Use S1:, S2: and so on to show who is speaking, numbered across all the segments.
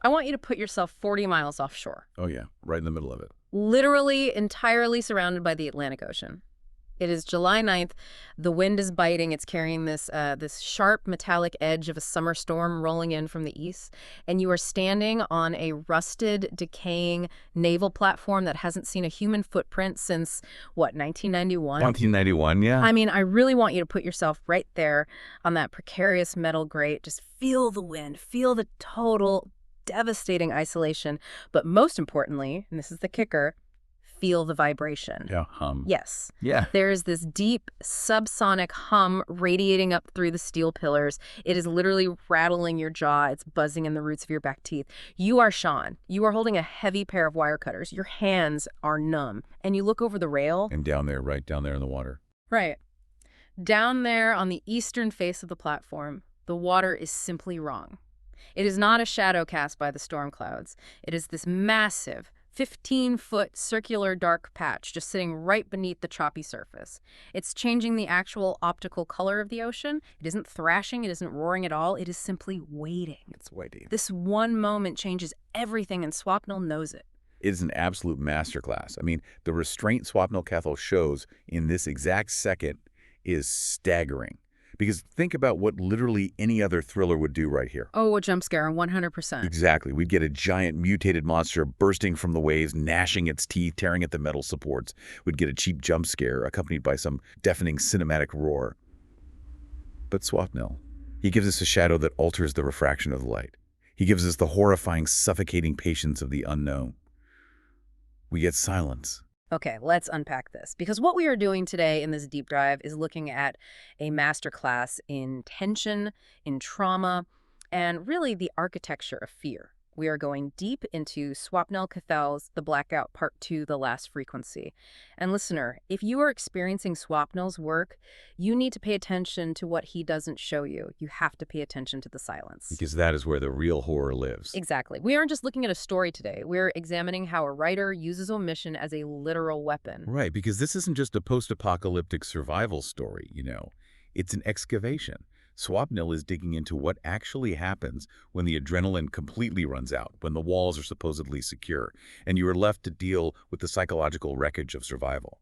S1: I want you to put yourself 40 miles offshore.
S2: Oh, yeah, right in the middle of it.
S1: Literally entirely surrounded by the Atlantic Ocean. It is July 9th. The wind is biting. It's carrying this sharp metallic edge of a summer storm rolling in from the east. And you are standing on a rusted, decaying naval platform that hasn't seen a human footprint since, what, 1991?
S2: 1991, yeah.
S1: I mean, I really want you to put yourself right there on that precarious metal grate. Just feel the wind. Feel the total, devastating isolation. But most importantly, and this is the kicker, feel the vibration.
S2: Yeah, hum.
S1: Yes.
S2: Yeah.
S1: There is this deep subsonic hum radiating up through the steel pillars. It is literally rattling your jaw. It's buzzing in the roots of your back teeth. You are Shawn. You are holding a heavy pair of wire cutters. Your hands are numb. And you look over the rail.
S2: And down there, right down there in the water.
S1: Right. Down there on the eastern face of the platform, the water is simply wrong. It is not a shadow cast by the storm clouds. It is this massive, 15-foot circular dark patch just sitting right beneath the choppy surface. It's changing the actual optical color of the ocean. It isn't thrashing. It isn't roaring at all. It is simply waiting.
S2: It's waiting.
S1: This one moment changes everything, and Swapnil knows it.
S2: It is an absolute masterclass. I mean, the restraint Swapnil Kethel shows in this exact second is staggering. Because think about what literally any other thriller would do right here.
S1: Oh, a jump scare, 100%.
S2: Exactly. We'd get a giant mutated monster bursting from the waves, gnashing its teeth, tearing at the metal supports. We'd get a cheap jump scare accompanied by some deafening cinematic roar. But Swapnil, he gives us a shadow that alters the refraction of the light. He gives us the horrifying, suffocating patience of the unknown. We get silence.
S1: Okay, let's unpack this. Because what we are doing today in this deep dive is looking at a masterclass in tension, in trauma, and really the architecture of fear. We are going deep into Swapnil Kethel's The Blackout Part 2, The Last Frequency. And listener, if you are experiencing Swapnil's work, you need to pay attention to what he doesn't show you. You have to pay attention to the silence.
S2: Because that is where the real horror lives.
S1: Exactly. We aren't just looking at a story today. We're examining how a writer uses omission as a literal weapon.
S2: Right, because this isn't just a post-apocalyptic survival story, you know. It's an excavation. Swapnil is digging into what actually happens when the adrenaline completely runs out, when the walls are supposedly secure, and you are left to deal with the psychological wreckage of survival.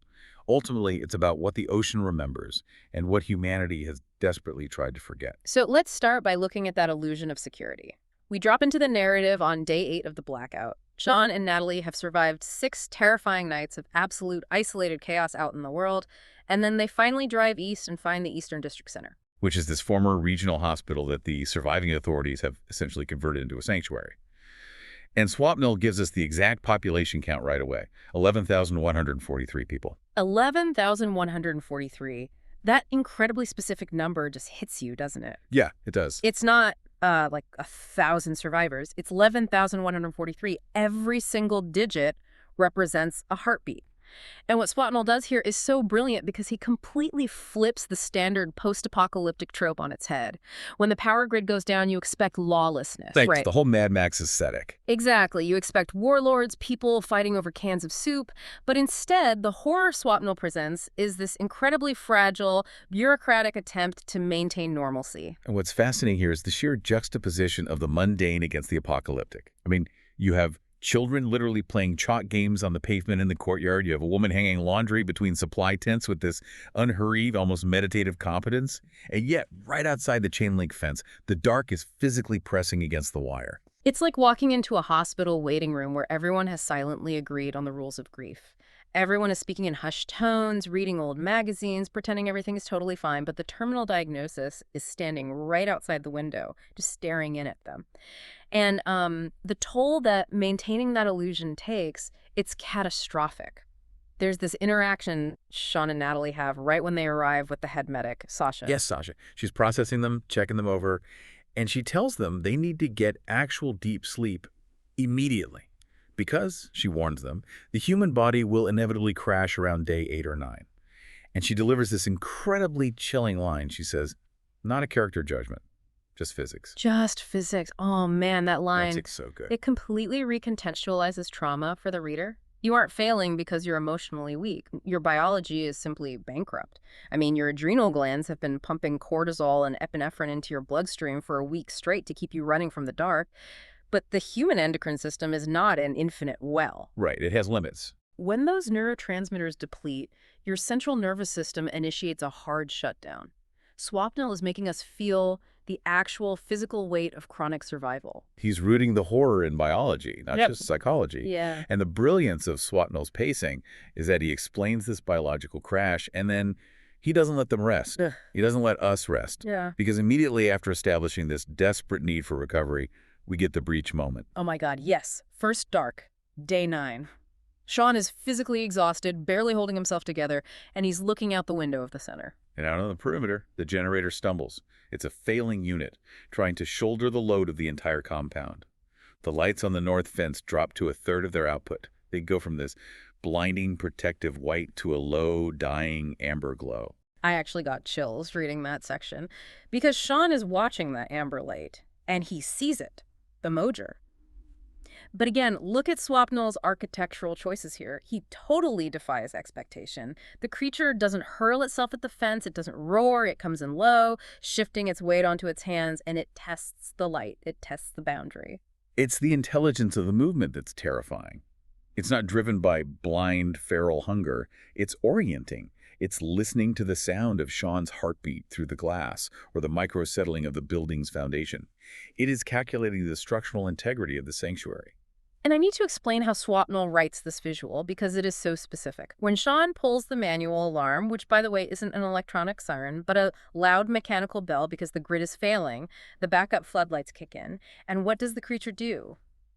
S2: Ultimately, it's about what the ocean remembers and what humanity has desperately tried to forget.
S1: So let's start by looking at that illusion of security. We drop into the narrative on day 8 of the blackout. Shawn and Natalie have survived 6 terrifying nights of absolute isolated chaos out in the world, and then they finally drive east and find the Eastern District Center,
S2: which is this former regional hospital that the surviving authorities have essentially converted into a sanctuary. And Swapnil gives us the exact population count right away, 11,143 people.
S1: 11,143. That incredibly specific number just hits you, doesn't it?
S2: Yeah, it does.
S1: It's not like 1,000 survivors. It's 11,143. Every single digit represents a heartbeat. And what Swapnil does here is so brilliant because he completely flips the standard post-apocalyptic trope on its head. When the power grid goes down, you expect lawlessness.
S2: Thanks,
S1: right?
S2: The whole Mad Max aesthetic.
S1: Exactly. You expect warlords, people fighting over cans of soup. But instead, the horror Swapnil presents is this incredibly fragile, bureaucratic attempt to maintain normalcy.
S2: And what's fascinating here is the sheer juxtaposition of the mundane against the apocalyptic. I mean, you have children literally playing chalk games on the pavement in the courtyard. You have a woman hanging laundry between supply tents with this unhurried, almost meditative competence. And yet, right outside the chain link fence, the dark is physically pressing against the wire.
S1: It's like walking into a hospital waiting room where everyone has silently agreed on the rules of grief. Everyone is speaking in hushed tones, reading old magazines, pretending everything is totally fine, but the terminal diagnosis is standing right outside the window, just staring in at them. And the toll that maintaining that illusion takes, it's catastrophic. There's this interaction Shawn and Natalie have right when they arrive with the head medic, Sasha.
S2: Yes, Sasha. She's processing them, checking them over, and she tells them they need to get actual deep sleep immediately. Because, she warns them, the human body will inevitably crash around day 8 or 9. And she delivers this incredibly chilling line. She says, not a character judgment, just physics.
S1: Just physics. Oh man, that line.
S2: That's so good.
S1: It completely recontextualizes trauma for the reader. You aren't failing because you're emotionally weak. Your biology is simply bankrupt. I mean, your adrenal glands have been pumping cortisol and epinephrine into your bloodstream for a week straight to keep you running from the dark. But the human endocrine system is not an infinite well.
S2: Right, it has limits.
S1: When those neurotransmitters deplete, your central nervous system initiates a hard shutdown. Swapnil is making us feel the actual physical weight of chronic survival.
S2: He's rooting the horror in biology, not
S1: Yep.
S2: just psychology.
S1: Yeah.
S2: And the brilliance of Swapnil's pacing is that he explains this biological crash, and then he doesn't let them rest.
S1: Ugh.
S2: He doesn't let us rest.
S1: Yeah.
S2: Because immediately after establishing this desperate need for recovery, we get the breach moment.
S1: Oh my God, yes. First dark, day 9. Shawn is physically exhausted, barely holding himself together, and he's looking out the window of the center.
S2: And out on the perimeter, the generator stumbles. It's a failing unit, trying to shoulder the load of the entire compound. The lights on the north fence drop to a third of their output. They go from this blinding protective white to a low, dying amber glow.
S1: I actually got chills reading that section because Shawn is watching that amber light, and he sees it, the Mojer. But again, look at Swapnil's architectural choices here. He totally defies expectation. The creature doesn't hurl itself at the fence, it doesn't roar, it comes in low, shifting its weight onto its hands, and it tests the light. It tests the boundary.
S2: It's the intelligence of the movement that's terrifying. It's not driven by blind, feral hunger. It's orienting. It's listening to the sound of Shawn's heartbeat through the glass or the micro-settling of the building's foundation. It is calculating the structural integrity of the sanctuary.
S1: And I need to explain how Swapnil writes this visual because it is so specific. When Shawn pulls the manual alarm, which by the way isn't an electronic siren, but a loud mechanical bell because the grid is failing, the backup floodlights kick in. And what does the creature do?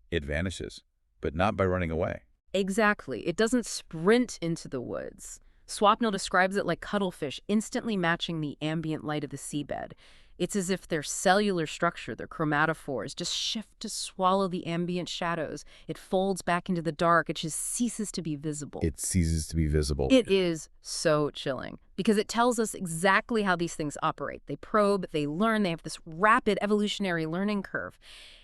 S2: It vanishes, but not by running away.
S1: Exactly. It doesn't sprint into the woods. Swapnil describes it like cuttlefish instantly matching the ambient light of the seabed. It's as if their cellular structure, their chromatophores, just shift to swallow the ambient shadows. It folds back into the dark. It just ceases to be visible.
S2: It ceases to be visible.
S1: It is so chilling because it tells us exactly how these things operate. They probe, they learn, they have this rapid evolutionary learning curve.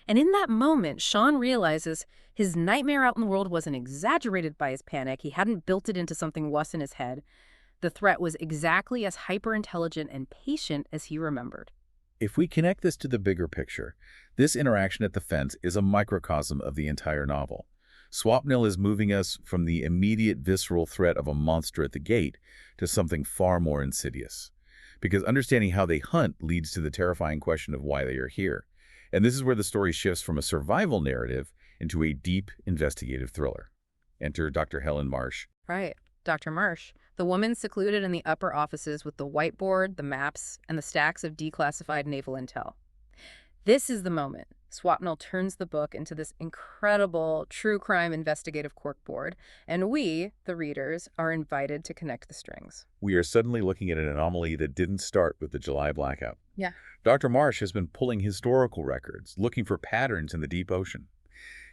S1: And in that moment, Shawn realizes his nightmare out in the world wasn't exaggerated by his panic. He hadn't built it into something worse in his head. The threat was exactly as hyper-intelligent and patient as he remembered.
S2: If we connect this to the bigger picture, this interaction at the fence is a microcosm of the entire novel. Swapnil is moving us from the immediate visceral threat of a monster at the gate to something far more insidious. Because understanding how they hunt leads to the terrifying question of why they are here. And this is where the story shifts from a survival narrative into a deep investigative thriller. Enter Dr. Helen Marsh.
S1: Right, Dr. Marsh, the woman secluded in the upper offices with the whiteboard, the maps, and the stacks of declassified naval intel. This is the moment Swapnil turns the book into this incredible true crime investigative corkboard, and we, the readers, are invited to connect the strings.
S2: We are suddenly looking at an anomaly that didn't start with the July blackout.
S1: Yeah.
S2: Dr. Marsh has been pulling historical records, looking for patterns in the deep ocean.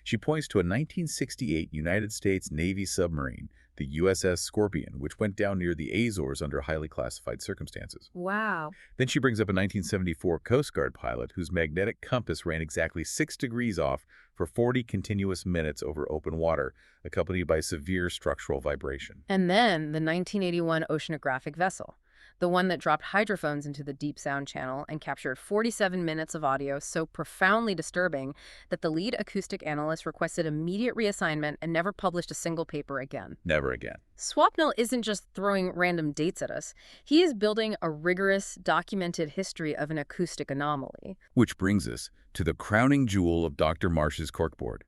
S2: She points to a 1968 United States Navy submarine, the USS Scorpion, which went down near the Azores under highly classified circumstances.
S1: Wow.
S2: Then she brings up a 1974 Coast Guard pilot whose magnetic compass ran exactly 6 degrees off for 40 continuous minutes over open water, accompanied by severe structural vibration.
S1: And then the 1981 oceanographic vessel, the one that dropped hydrophones into the deep sound channel and captured 47 minutes of audio so profoundly disturbing that the lead acoustic analyst requested immediate reassignment and never published a single paper again.
S2: Never again.
S1: Swapnil isn't just throwing random dates at us. He is building a rigorous, documented history of an acoustic anomaly.
S2: Which brings us to the crowning jewel of Dr. Marsh's corkboard,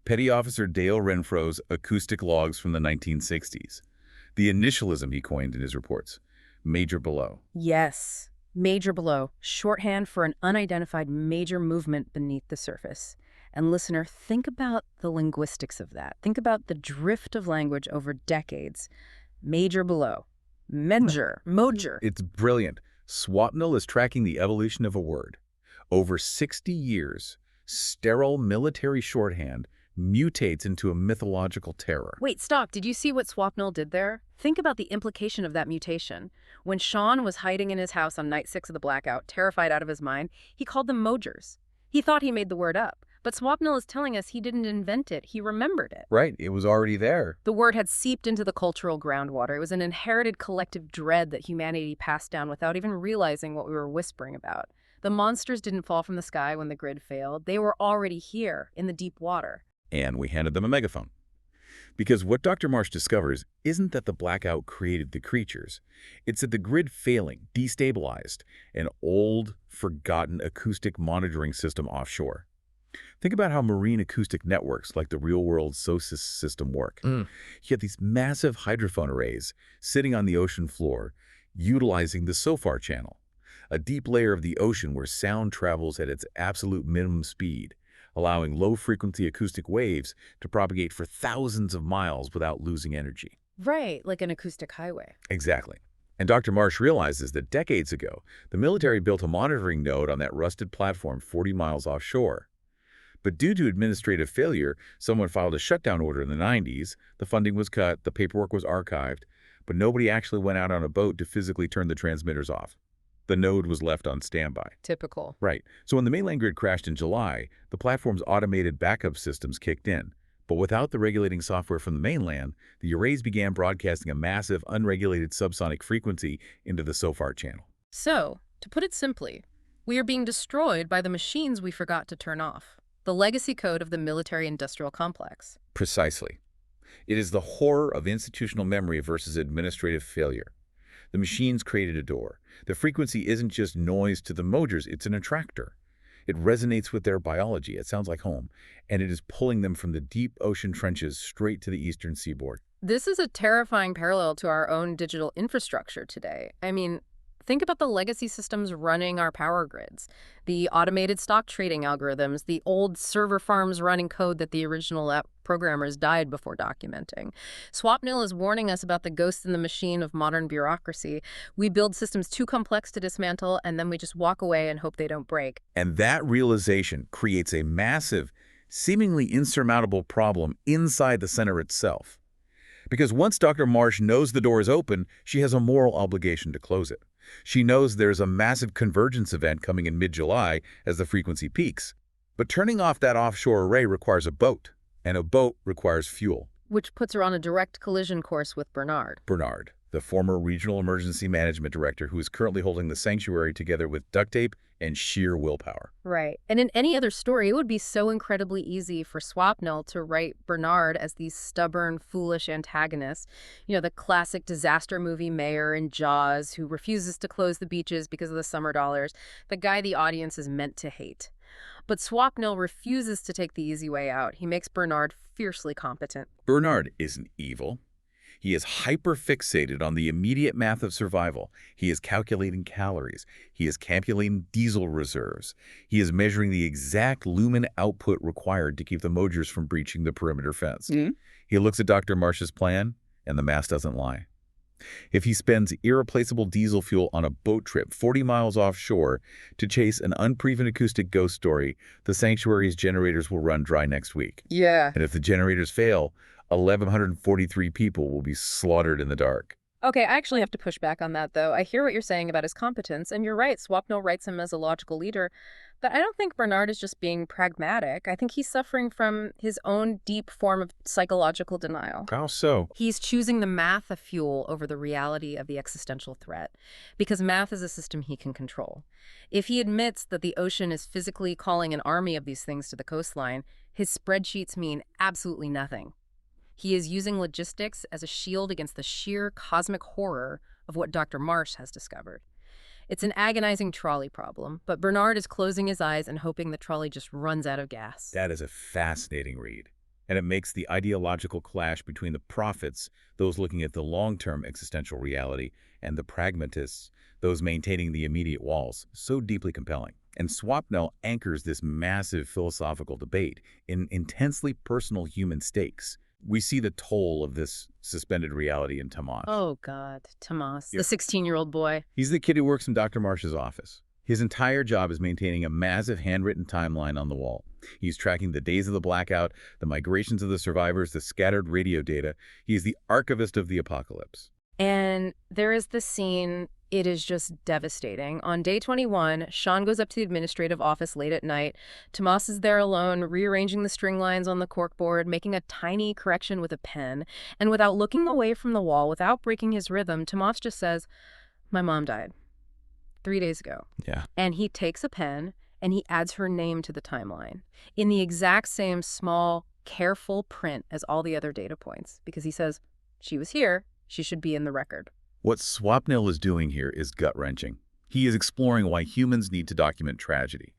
S2: Petty Officer Dale Renfro's acoustic logs from the 1960s. The initialism he coined in his reports. Major below.
S1: Yes, major below, shorthand for an unidentified major movement beneath the surface. And listener, think about the linguistics of that. Think about the drift of language over decades. Major below. Major. Mojer.
S2: It's brilliant. Swapnil is tracking the evolution of a word. Over 60 years, sterile military shorthand mutates into a mythological terror.
S1: Wait, stop. Did you see what Swapnil did there? Think about the implication of that mutation. When Shawn was hiding in his house on night 6 of the blackout, terrified out of his mind, he called them Mojers. He thought he made the word up. But Swapnil is telling us he didn't invent it. He remembered it.
S2: Right, it was already there.
S1: The word had seeped into the cultural groundwater. It was an inherited collective dread that humanity passed down without even realizing what we were whispering about. The monsters didn't fall from the sky when the grid failed. They were already here, in the deep water.
S2: And we handed them a megaphone. Because what Dr. Marsh discovers isn't that the blackout created the creatures. It's that the grid failing destabilized an old, forgotten acoustic monitoring system offshore. Think about how marine acoustic networks like the real-world SOSIS system work. You have these massive hydrophone arrays sitting on the ocean floor, utilizing the SOFAR channel, a deep layer of the ocean where sound travels at its absolute minimum speed, allowing low-frequency acoustic waves to propagate for thousands of miles without losing energy.
S1: Right, like an acoustic highway.
S2: Exactly. And Dr. Marsh realizes that decades ago, the military built a monitoring node on that rusted platform 40 miles offshore. But due to administrative failure, someone filed a shutdown order in the 90s, the funding was cut, the paperwork was archived, but nobody actually went out on a boat to physically turn the transmitters off. The node was left on standby.
S1: Typical.
S2: Right. So when the mainland grid crashed in July, the platform's automated backup systems kicked in. But without the regulating software from the mainland, the arrays began broadcasting a massive, unregulated subsonic frequency into the SOFAR channel.
S1: So, to put it simply, we are being destroyed by the machines we forgot to turn off. The legacy code of the military-industrial complex.
S2: Precisely. It is the horror of institutional memory versus administrative failure. The machines created a door. The frequency isn't just noise to the Mojers, it's an attractor. It resonates with their biology, it sounds like home, and it is pulling them from the deep ocean trenches straight to the eastern seaboard.
S1: This is a terrifying parallel to our own digital infrastructure today. I mean, think about the legacy systems running our power grids, the automated stock trading algorithms, the old server farms running code that the original app programmers died before documenting. Swapnil is warning us about the ghost in the machine of modern bureaucracy. We build systems too complex to dismantle, and then we just walk away and hope they don't break.
S2: And that realization creates a massive, seemingly insurmountable problem inside the center itself. Because once Dr. Marsh knows the door is open, she has a moral obligation to close it. She knows there's a massive convergence event coming in mid-July as the frequency peaks. But turning off that offshore array requires a boat, and a boat requires fuel.
S1: Which puts her on a direct collision course with Bernard.
S2: Bernard, the former regional emergency management director who is currently holding the sanctuary together with duct tape and sheer willpower.
S1: Right. And in any other story, it would be so incredibly easy for Swapnil to write Bernard as these stubborn, foolish antagonists. You know, the classic disaster movie mayor in Jaws who refuses to close the beaches because of the summer dollars, the guy the audience is meant to hate. But Swapnil refuses to take the easy way out. He makes Bernard fiercely competent.
S2: Bernard isn't evil. He is hyper-fixated on the immediate math of survival. He is calculating calories. He is calculating diesel reserves. He is measuring the exact lumen output required to keep the Mojers from breaching the perimeter fence. He looks at Dr. Marsh's plan, and the math doesn't lie. If he spends irreplaceable diesel fuel on a boat trip 40 miles offshore to chase an unproven acoustic ghost story, the sanctuary's generators will run dry next week.
S1: Yeah.
S2: And if the generators fail, 1,143 people will be slaughtered in the dark.
S1: Okay, I actually have to push back on that, though. I hear what you're saying about his competence, and you're right, Swapnil writes him as a logical leader. But I don't think Bernard is just being pragmatic. I think he's suffering from his own deep form of psychological denial.
S2: How so?
S1: He's choosing the math of fuel over the reality of the existential threat, because math is a system he can control. If he admits that the ocean is physically calling an army of these things to the coastline, his spreadsheets mean absolutely nothing. He is using logistics as a shield against the sheer cosmic horror of what Dr. Marsh has discovered. It's an agonizing trolley problem, but Bernard is closing his eyes and hoping the trolley just runs out of gas.
S2: That is a fascinating read. And it makes the ideological clash between the prophets, those looking at the long-term existential reality, and the pragmatists, those maintaining the immediate walls, so deeply compelling. And Swapnil anchors this massive philosophical debate in intensely personal human stakes. We see the toll of this suspended reality in Tomas.
S1: Oh, God. Tomas,
S2: Yep.
S1: the 16-year-old boy.
S2: He's the kid who works in Dr. Marsh's office. His entire job is maintaining a massive handwritten timeline on the wall. He's tracking the days of the blackout, the migrations of the survivors, the scattered radio data. He is the archivist of the apocalypse.
S1: And there is the scene, it is just devastating. On day 21, Shawn goes up to the administrative office late at night. Tomas is there alone, rearranging the string lines on the corkboard, making a tiny correction with a pen. And without looking away from the wall, without breaking his rhythm, Tomas just says, "My mom died." 3 days ago.
S2: Yeah.
S1: And he takes a pen and he adds her name to the timeline in the exact same small, careful print as all the other data points, because he says, she was here, she should be in the record.
S2: What Swapnil is doing here is gut-wrenching. He is exploring why humans need to document tragedy.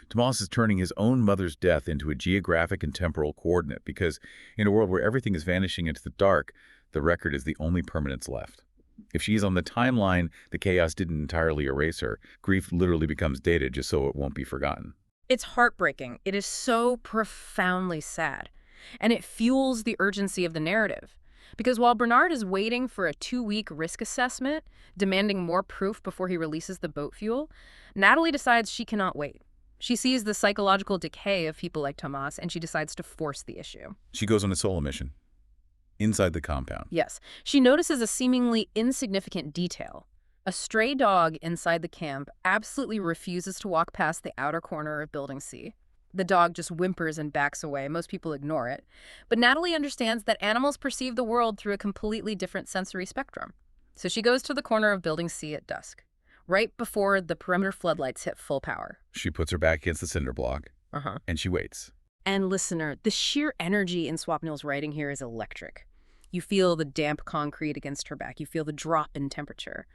S2: Tomas is turning his own mother's death into a geographic and temporal coordinate because in a world where everything is vanishing into the dark, the record is the only permanence left. If she's on the timeline, the chaos didn't entirely erase her. Grief literally becomes data just so it won't be forgotten.
S1: It's heartbreaking. It is so profoundly sad. And it fuels the urgency of the narrative. Because while Bernard is waiting for a 2-week risk assessment, demanding more proof before he releases the boat fuel, Natalie decides she cannot wait. She sees the psychological decay of people like Tomas, and she decides to force the issue.
S2: She goes on a solo mission. Inside the compound.
S1: Yes. She notices a seemingly insignificant detail. A stray dog inside the camp absolutely refuses to walk past the outer corner of Building C. The dog just whimpers and backs away. Most people ignore it. But Natalie understands that animals perceive the world through a completely different sensory spectrum. So she goes to the corner of Building C at dusk, right before the perimeter floodlights hit full power.
S2: She puts her back against the cinder block, and she waits.
S1: And listener, the sheer energy in Swapnil's writing here is electric. You feel the damp concrete against her back. You feel the drop in temperature.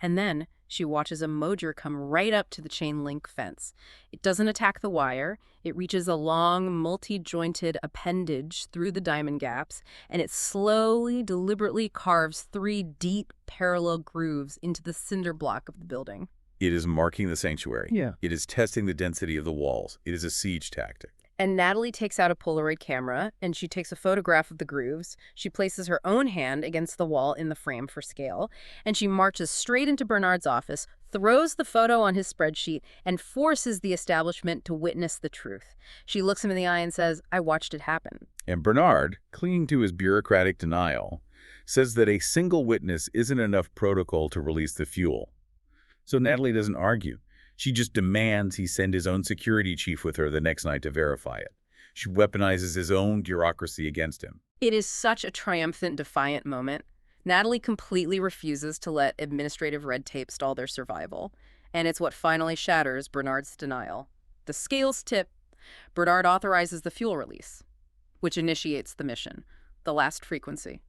S1: And then she watches a mojer come right up to the chain link fence. It doesn't attack the wire. It reaches a long, multi-jointed appendage through the diamond gaps, and it slowly, deliberately carves 3 deep, parallel grooves into the cinder block of the building.
S2: It is marking the sanctuary.
S3: Yeah.
S2: It is testing the density of the walls. It is a siege tactic.
S1: And Natalie takes out a Polaroid camera, and she takes a photograph of the grooves. She places her own hand against the wall in the frame for scale, and she marches straight into Bernard's office, throws the photo on his spreadsheet, and forces the establishment to witness the truth. She looks him in the eye and says, "I watched it happen."
S2: And Bernard, clinging to his bureaucratic denial, says that a single witness isn't enough protocol to release the fuel. So Natalie doesn't argue. She just demands he send his own security chief with her the next night to verify it. She weaponizes his own bureaucracy against him.
S1: It is such a triumphant, defiant moment. Natalie completely refuses to let administrative red tape stall their survival, and it's what finally shatters Bernard's denial. The scales tip. Bernard authorizes the fuel release, which initiates the mission. The last frequency,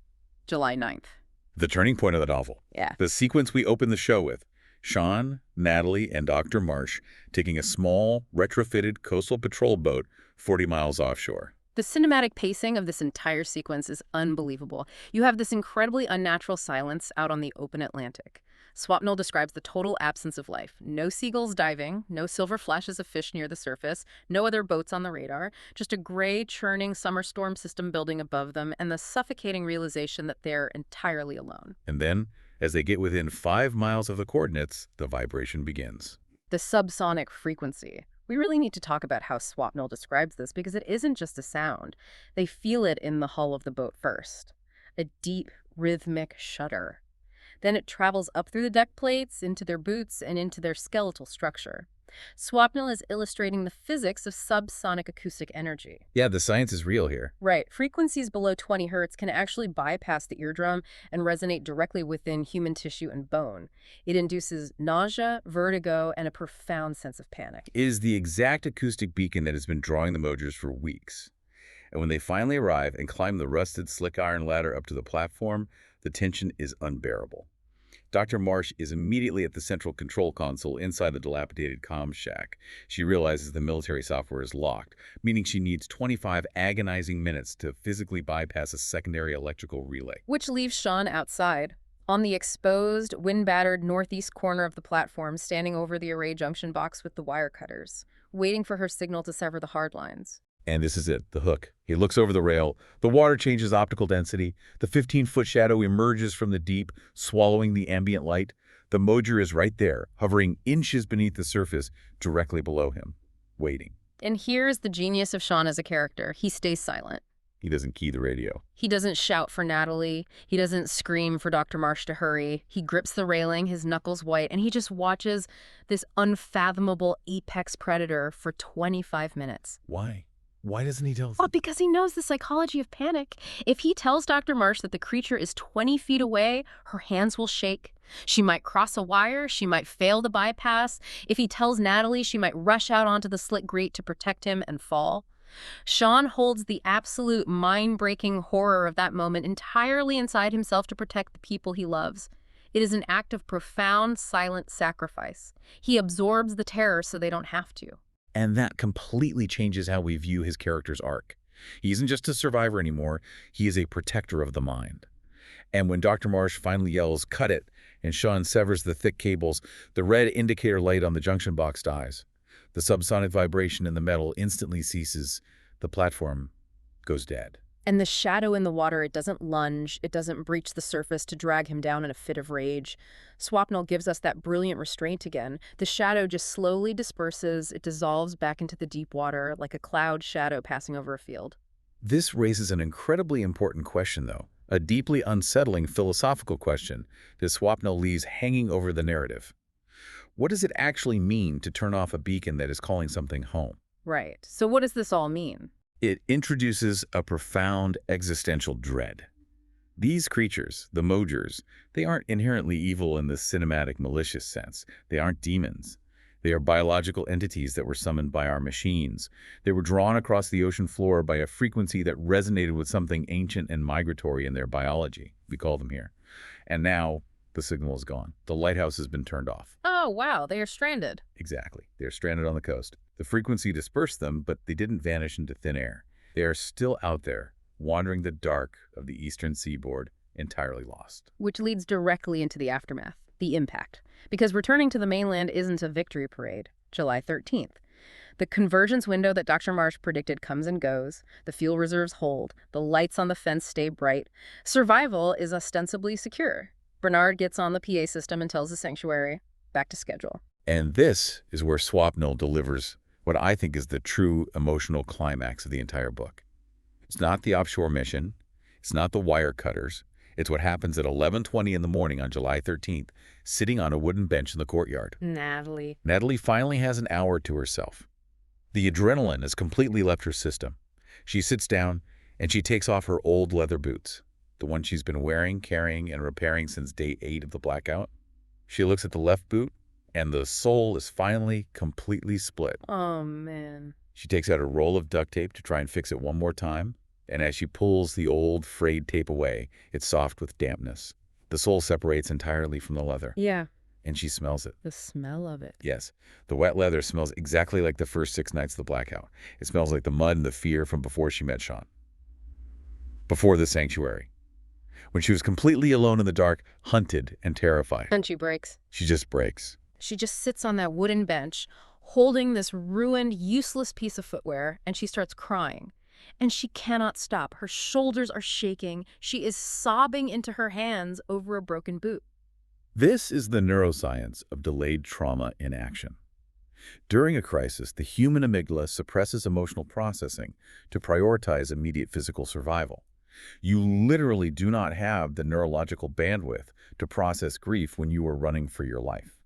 S1: July 9th.
S2: The turning point of the novel.
S1: Yeah.
S2: The sequence we open the show with. Shawn, Natalie, and Dr. Marsh taking a small, retrofitted coastal patrol boat 40 miles offshore.
S1: The cinematic pacing of this entire sequence is unbelievable. You have this incredibly unnatural silence out on the open Atlantic. Swapnil describes the total absence of life. No seagulls diving, no silver flashes of fish near the surface, no other boats on the radar, just a gray, churning summer storm system building above them, and the suffocating realization that they're entirely alone.
S2: And then, as they get within 5 miles of the coordinates, the vibration begins.
S1: The subsonic frequency. We really need to talk about how Swapnil describes this because it isn't just a sound. They feel it in the hull of the boat first. A deep, rhythmic shudder. Then it travels up through the deck plates, into their boots, and into their skeletal structure. Swapnil is illustrating the physics of subsonic acoustic energy.
S2: Yeah, the science is real here.
S1: Right. Frequencies below 20 hertz can actually bypass the eardrum and resonate directly within human tissue and bone. It induces nausea, vertigo, and a profound sense of panic.
S2: It is the exact acoustic beacon that has been drawing the Mojers for weeks. And when they finally arrive and climb the rusted slick iron ladder up to the platform, the tension is unbearable. Dr. Marsh is immediately at the central control console inside the dilapidated comms shack. She realizes the military software is locked, meaning she needs 25 agonizing minutes to physically bypass a secondary electrical relay.
S1: Which leaves Shawn outside, on the exposed, wind-battered northeast corner of the platform, standing over the array junction box with the wire cutters, waiting for her signal to sever the hard lines.
S2: And this is it, the hook. He looks over the rail. The water changes optical density. The 15-foot shadow emerges from the deep, swallowing the ambient light. The Mojer is right there, hovering inches beneath the surface, directly below him, waiting.
S1: And here's the genius of Shawn as a character. He stays silent.
S2: He doesn't key the radio.
S1: He doesn't shout for Natalie. He doesn't scream for Dr. Marsh to hurry. He grips the railing, his knuckles white, and he just watches this unfathomable apex predator for 25 minutes.
S2: Why? Why doesn't he tell us?
S1: Well, because he knows the psychology of panic. If he tells Dr. Marsh that the creature is 20 feet away, her hands will shake. She might cross a wire, she might fail the bypass. If he tells Natalie, she might rush out onto the slit grate to protect him and fall. Shawn holds the absolute mind-breaking horror of that moment entirely inside himself to protect the people he loves. It is an act of profound, silent sacrifice. He absorbs the terror so they don't have to.
S2: And that completely changes how we view his character's arc. He isn't just a survivor anymore, he is a protector of the mind. And when Dr. Marsh finally yells, "Cut it," and Shawn severs the thick cables, the red indicator light on the junction box dies. The subsonic vibration in the metal instantly ceases. The platform goes dead.
S1: And the shadow in the water, it doesn't lunge, it doesn't breach the surface to drag him down in a fit of rage. Swapnil gives us that brilliant restraint again. The shadow just slowly disperses, it dissolves back into the deep water like a cloud shadow passing over a field.
S2: This raises an incredibly important question, though. A deeply unsettling philosophical question that Swapnil leaves hanging over the narrative. What does it actually mean to turn off a beacon that is calling something home?
S1: Right. So what does this all mean?
S2: It introduces a profound existential dread. These creatures, the Mojers, they aren't inherently evil in the cinematic malicious sense. They aren't demons. They are biological entities that were summoned by our machines. They were drawn across the ocean floor by a frequency that resonated with something ancient and migratory in their biology, we call them here. And now, the signal is gone. The lighthouse has been turned off.
S1: Oh, wow, they are stranded.
S2: Exactly. They're stranded on the coast. The frequency dispersed them, but they didn't vanish into thin air. They are still out there, wandering the dark of the eastern seaboard, entirely lost.
S1: Which leads directly into the aftermath, the impact. Because returning to the mainland isn't a victory parade. July 13th. The convergence window that Dr. Marsh predicted comes and goes. The fuel reserves hold. The lights on the fence stay bright. Survival is ostensibly secure. Bernard gets on the PA system and tells the sanctuary, back to schedule.
S2: And this is where Swapnil delivers what I think is the true emotional climax of the entire book. It's not the offshore mission. It's not the wire cutters. It's what happens at 11:20 in the morning on July 13th, sitting on a wooden bench in the courtyard.
S1: Natalie.
S2: Natalie finally has an hour to herself. The adrenaline has completely left her system. She sits down and she takes off her old leather boots, the ones she's been wearing, carrying, and repairing since day 8 of the blackout. She looks at the left boot, and the sole is finally completely split.
S1: Oh, man.
S2: She takes out a roll of duct tape to try and fix it one more time, and as she pulls the old frayed tape away, it's soft with dampness. The sole separates entirely from the leather.
S1: Yeah.
S2: And she smells it.
S1: The smell of it.
S2: Yes, the wet leather smells exactly like the first 6 nights of the blackout. It smells like the mud and the fear from before she met Shawn. Before the sanctuary. When she was completely alone in the dark, hunted and terrified.
S1: And she breaks.
S2: She just breaks.
S1: She just sits on that wooden bench, holding this ruined, useless piece of footwear, and she starts crying. And she cannot stop. Her shoulders are shaking. She is sobbing into her hands over a broken boot.
S2: This is the neuroscience of delayed trauma in action. During a crisis, the human amygdala suppresses emotional processing to prioritize immediate physical survival. You literally do not have the neurological bandwidth to process grief when you are running for your life.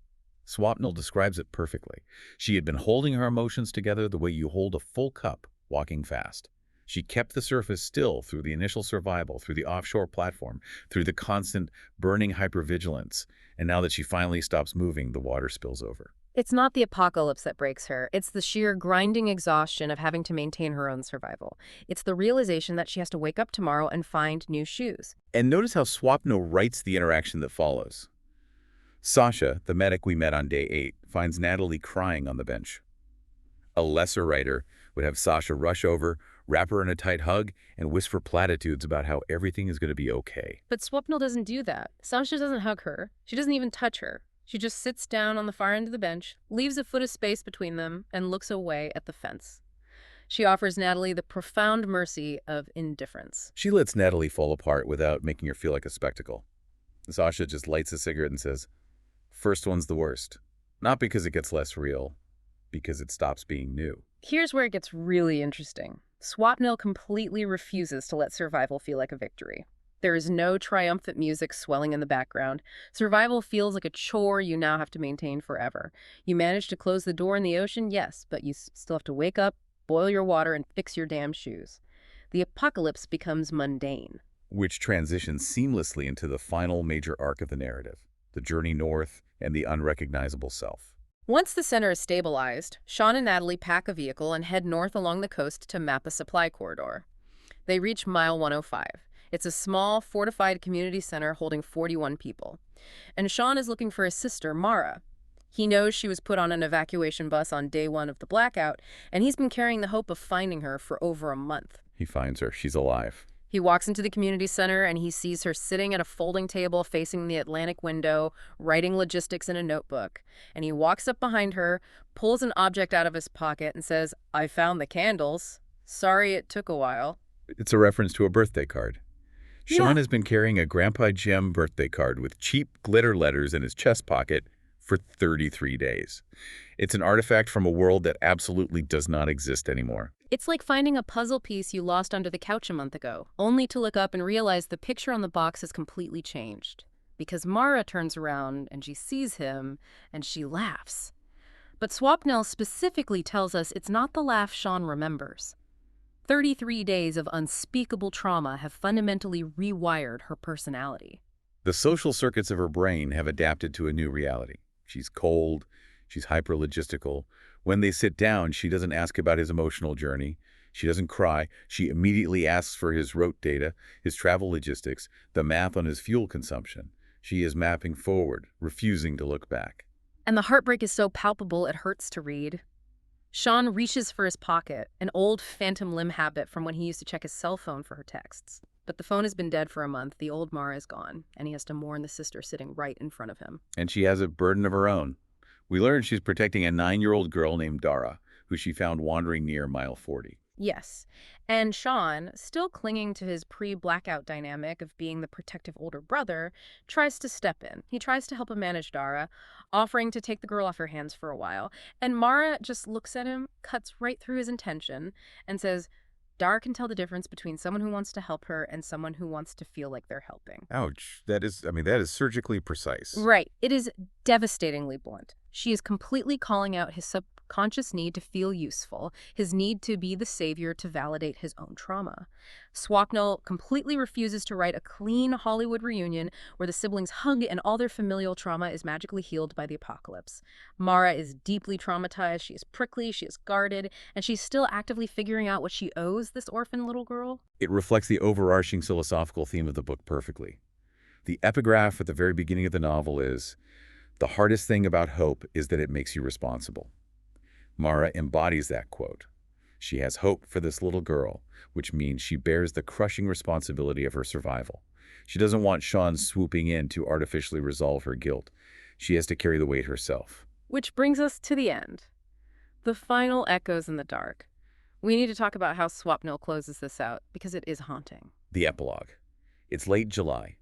S2: Swapnil describes it perfectly. She had been holding her emotions together the way you hold a full cup walking fast. She kept the surface still through the initial survival, through the offshore platform, through the constant burning hypervigilance. And now that she finally stops moving, the water spills over.
S1: It's not the apocalypse that breaks her. It's the sheer grinding exhaustion of having to maintain her own survival. It's the realization that she has to wake up tomorrow and find new shoes.
S2: And notice how Swapnil writes the interaction that follows. Sasha, the medic we met on day 8, finds Natalie crying on the bench. A lesser writer would have Sasha rush over, wrap her in a tight hug, and whisper platitudes about how everything is going to be okay.
S1: But Swapnil doesn't do that. Sasha doesn't hug her. She doesn't even touch her. She just sits down on the far end of the bench, leaves a foot of space between them, and looks away at the fence. She offers Natalie the profound mercy of indifference.
S2: She lets Natalie fall apart without making her feel like a spectacle. Sasha just lights a cigarette and says, "First one's the worst. Not because it gets less real, because it stops being new."
S1: Here's where it gets really interesting. Swapnil completely refuses to let survival feel like a victory. There is no triumphant music swelling in the background. Survival feels like a chore you now have to maintain forever. You manage to close the door in the ocean, yes, but you still have to wake up, boil your water, and fix your damn shoes. The apocalypse becomes mundane.
S2: Which transitions seamlessly into the final major arc of the narrative. the journey north, and the unrecognizable self.
S1: Once the center is stabilized, Shawn and Natalie pack a vehicle and head north along the coast to map a supply corridor. They reach Mile 105. It's a small, fortified community center holding 41 people. And Shawn is looking for his sister, Mara. He knows she was put on an evacuation bus on day one of the blackout, and he's been carrying the hope of finding her for over a month.
S2: He finds her. She's alive.
S1: He walks into the community center and he sees her sitting at a folding table facing the Atlantic window, writing logistics in a notebook. And he walks up behind her, pulls an object out of his pocket, and says, "I found the candles. Sorry it took a while."
S2: It's a reference to a birthday card.
S1: Yeah.
S2: Shawn has been carrying a Grandpa Jim birthday card with cheap glitter letters in his chest pocket for 33 days. It's an artifact from a world that absolutely does not exist anymore.
S1: It's like finding a puzzle piece you lost under the couch a month ago, only to look up and realize the picture on the box has completely changed. Because Mara turns around and she sees him and she laughs. But Swapnil specifically tells us it's not the laugh Shawn remembers. 33 days of unspeakable trauma have fundamentally rewired her personality.
S2: The social circuits of her brain have adapted to a new reality. She's cold, she's hyper-logistical. When they sit down, she doesn't ask about his emotional journey. She doesn't cry. She immediately asks for his route data, his travel logistics, the math on his fuel consumption. She is mapping forward, refusing to look back.
S1: And the heartbreak is so palpable it hurts to read. Shawn reaches for his pocket, an old phantom limb habit from when he used to check his cell phone for her texts. But the phone has been dead for a month, the old Mara is gone, and he has to mourn the sister sitting right in front of him.
S2: And she has a burden of her own. We learn she's protecting a 9-year-old girl named Dara, who she found wandering near mile 40.
S1: Yes, and Shawn, still clinging to his pre-blackout dynamic of being the protective older brother, tries to step in. He tries to help him manage Dara, offering to take the girl off her hands for a while. And Mara just looks at him, cuts right through his intention, and says, "Dara can tell the difference between someone who wants to help her and someone who wants to feel like they're helping."
S2: Ouch. That is surgically precise.
S1: Right. It is devastatingly blunt. She is completely calling out his subconscious need to feel useful, his need to be the savior to validate his own trauma. Swapnil completely refuses to write a clean Hollywood reunion where the siblings hug and all their familial trauma is magically healed by the apocalypse. Mara is deeply traumatized, she is prickly, she is guarded, and she's still actively figuring out what she owes this orphan little girl.
S2: It reflects the overarching philosophical theme of the book perfectly. The epigraph at the very beginning of the novel is, "The hardest thing about hope is that it makes you responsible." Mara embodies that quote. She has hope for this little girl, which means she bears the crushing responsibility of her survival. She doesn't want Shawn swooping in to artificially resolve her guilt. She has to carry the weight herself.
S1: Which brings us to the end. The final echoes in the dark. We need to talk about how Swapnil closes this out, because it is haunting.
S2: The epilogue. It's late July.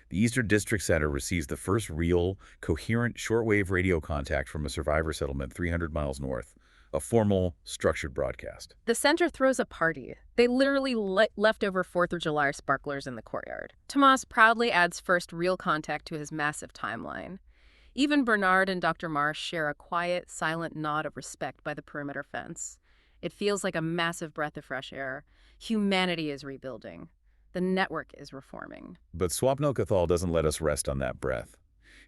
S2: The Eastern District Center receives the first real, coherent shortwave radio contact from a survivor settlement 300 miles north, a formal, structured broadcast.
S1: The center throws a party. They literally left over 4th of July sparklers in the courtyard. Tomas proudly adds first real contact to his massive timeline. Even Bernard and Dr. Marsh share a quiet, silent nod of respect by the perimeter fence. It feels like a massive breath of fresh air. Humanity is rebuilding. The network is reforming.
S2: But Swapnil Cathal doesn't let us rest on that breath.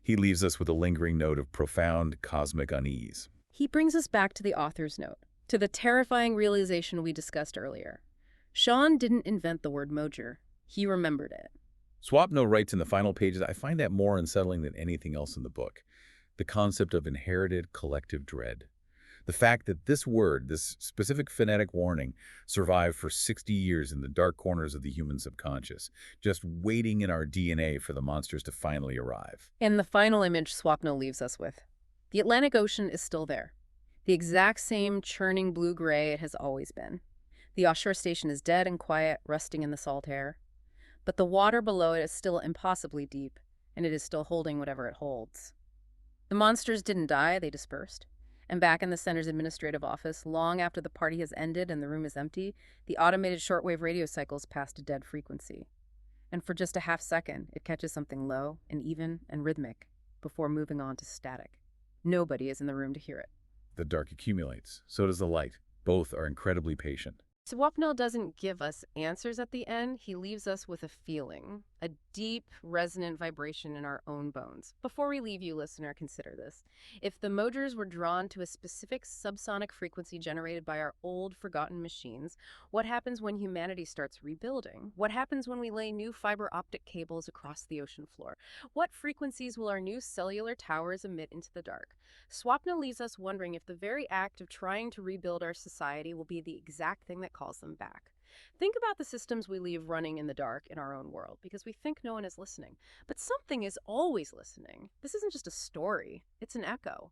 S2: He leaves us with a lingering note of profound cosmic unease.
S1: He brings us back to the author's note, to the terrifying realization we discussed earlier. Shawn didn't invent the word mojer. He remembered it.
S2: Swapnil writes in the final pages, I find that more unsettling than anything else in the book. The concept of inherited collective dread. The fact that this word, this specific phonetic warning, survived for 60 years in the dark corners of the human subconscious, just waiting in our DNA for the monsters to finally arrive.
S1: And the final image Swapnil leaves us with. The Atlantic Ocean is still there. The exact same churning blue-gray it has always been. The offshore station is dead and quiet, rusting in the salt air. But the water below it is still impossibly deep, and it is still holding whatever it holds. The monsters didn't die, they dispersed. And back in the center's administrative office, long after the party has ended and the room is empty, the automated shortwave radio cycles past a dead frequency. And for just a half second, it catches something low and even and rhythmic before moving on to static. Nobody is in the room to hear it.
S2: The dark accumulates. So does the light. Both are incredibly patient.
S1: Swapnil doesn't give us answers at the end. He leaves us with a feeling, a deep, resonant vibration in our own bones. Before we leave you, listener, consider this. If the Mojers were drawn to a specific subsonic frequency generated by our old, forgotten machines, what happens when humanity starts rebuilding? What happens when we lay new fiber optic cables across the ocean floor? What frequencies will our new cellular towers emit into the dark? Swapna leaves us wondering if the very act of trying to rebuild our society will be the exact thing that calls them back. Think about the systems we leave running in the dark in our own world because we think no one is listening. But something is always listening. This isn't just a story, it's an echo.